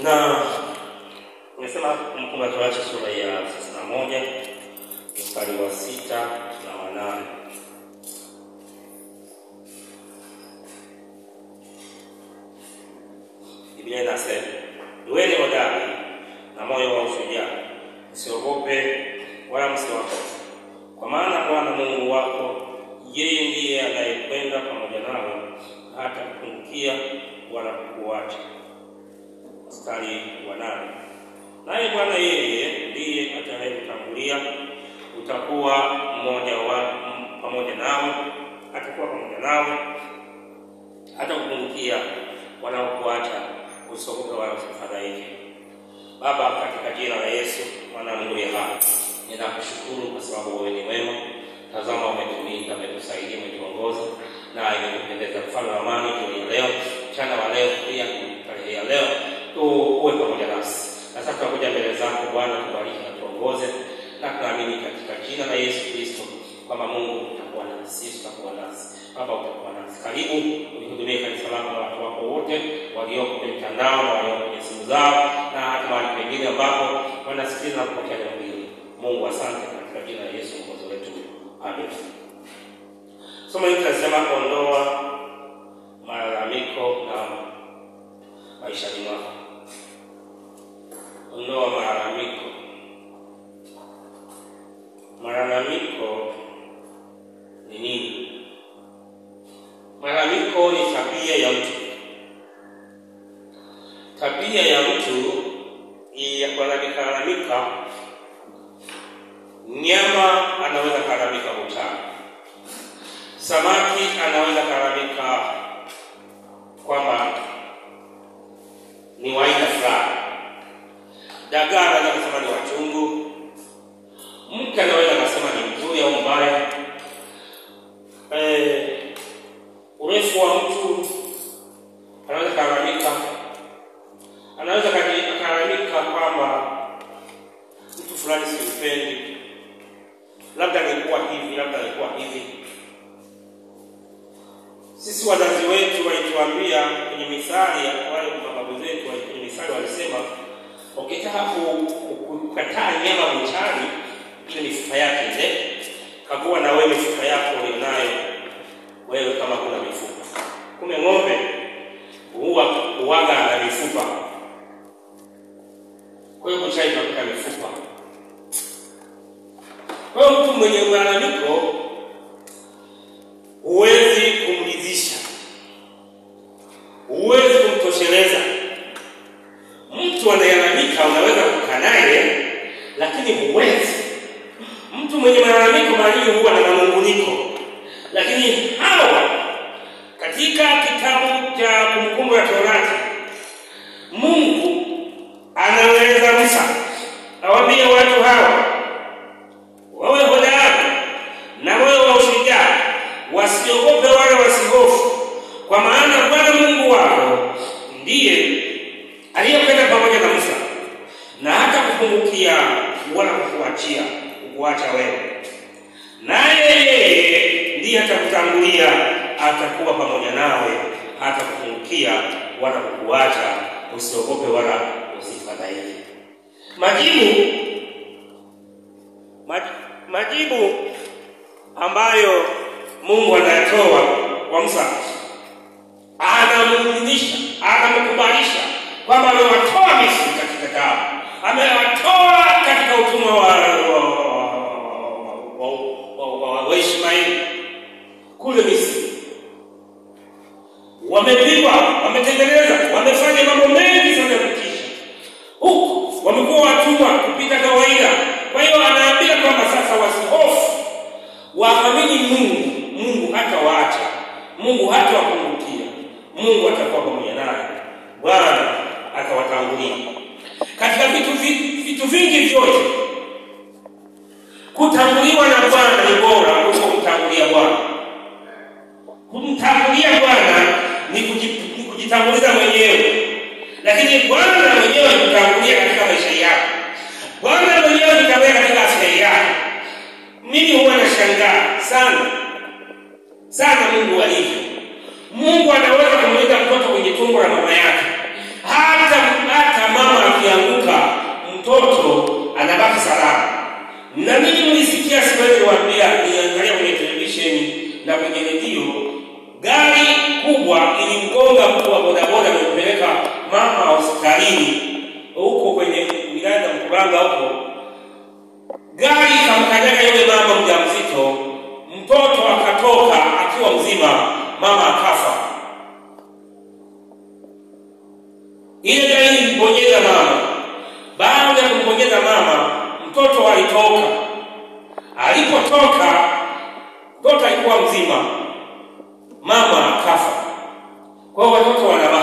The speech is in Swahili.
Na nimesema Kumbukumbu la Torati sura ya 31 mstari wa 6 na 8. Biblia inasema, "Dueni hodari na moyo wa ushujaa, msiogope wala msiwahofu. Kwa maana Bwana Mungu wako, yeye ndiye anayekwenda pamoja nawe, hata kupungukia wala kukuacha." Mstari wa 8. "Naye Bwana yeye ndiye atakayekutangulia, utakuwa mmoja wa pamoja nawe, atakuwa pamoja nawe, hata kupungukia wala kukuacha, usiogope wala usifadhaike." Baba, katika jina la Yesu Mwana wa Mungu hai, ninakushukuru kwa sababu wewe ni mwema. Tazama, umetulinda, umetusaidia, umetuongoza, na imekupendeza Mfalme wa amani jioni leo, mchana wa leo, pia tarehe ya leo, uwe pamoja nasi. Na sasa tunakuja mbele zako Bwana, tubariki na tuongoze, na tunaamini katika jina la Yesu Kristo kwamba Mungu utakuwa nasi, utakuwa nasi. Baba, utakuwa nasi. Karibu unihudumie kanisa lako na watu wako wote walioko kwenye mtandao na walioko kwenye simu zao na hata mahali pengine ambapo wanasikiliza na kupokea neno hili. Mungu, asante katika jina la Yesu Mwokozi wetu. Amen. Somo hili tunasema ondoa malalamiko na maishani mwako. Ondoa malalamiko. Malalamiko ni nini? Malalamiko ni tabia ya mtu. Tabia ya mtu ya kulalamika. Nyama anaweza kulalamika utamu. Samaki anaweza kulalamika kwamba ni waina fulani. Dagaa anaweza kusema ni wachungu. Mke anaweza kusema ni mzuri au mbaya. Urefu wa mtu anaweza kulalamika. Anaweza kulalamika kwamba mtu fulani simpendi. Labda alikuwa hivi, labda alikuwa hivi. Sisi wazazi wetu walituambia kwenye misali, wale mababu zetu kwenye misali walisema, ukitaka kukataa nyama buchani, ile mifupa yake ile, kagua na wewe mifupa yako ulionayo wewe kama kuna mifupa. Kumbe ng'ombe huaga na mifupa. Kwa hiyo buchani inakuta mifupa. Kwa hiyo mtu mwenye malalamiko huwezi kumridhisha, huwezi kumtosheleza. Mtu anayelalamika unaweza kukaa naye, lakini huwezi. Mtu mwenye malalamiko bali huwa na manunguniko. Lakini hawa katika kitabu cha Kumbukumbu la Torati, Mungu anaeleza Musa, awaambie watu hawa wawe hodari na wawe wa ushujaa, wasiogope wala wasihofu, kwa maana Bwana Mungu wako ndiye aliyekwenda pamoja na Musa, na hata kupungukia wala kukuacha wewe. Naye yeye ndiye atakutangulia, atakuwa pamoja nawe, hata kupungukia wala kukuacha, usiogope wala usifadhaike. Majibu ambayo Mungu anatoa kwa Musa, anamridhisha, anamkubalisha kwamba amewatoa Misri katika taabu, amewatoa katika utumwa wa Ishmaeli kule Misri. Wamepigwa, wametengeneza, wamefanya mambo mengi sana kutisha. Huku wamekuwa watumwa kupita kawaida. Kwa hiyo anaambia kwamba sasa wasihofu, waamini Mungu. Mungu hatawaacha, Mungu hatawapungukia, Mungu atakuwa pamoja naye. Bwana atawatangulia katika vitu vingi vyote. Kutanguliwa na Bwana ni bora kuliko kumtangulia Bwana. Kumtangulia Bwana ni kujitanguliza mwenyewe, lakini Bwana mwenyewe kutangulia katika maisha yako. Bwana mwenyewe kutangulia katika afya yako. Mimi huwa nashangaa sana Mungu alivyo. Mungu anaweza kumleta mtoto kwenye tumbo la mama yake, hata mama akianguka mtoto anabaki salama. Na mimi nilisikia siku ile niwaambia, niangalia kwenye televisheni na kwenye redio, gari kubwa ilimgonga mtu wa bodaboda na kumpeleka mama hospitalini huko kwenye wilaya ya Mkuranga huko. Gari ikamkanyaga yule mama mjamzito, mtoto akatoka akiwa mzima, mama akafa. Ile gari iliponyeza mama. Baada ya kumponyeza mama, mtoto alitoka. Alipotoka, mtoto alikuwa mzima, mama akafa. Kwa hiyo watoto wanabaki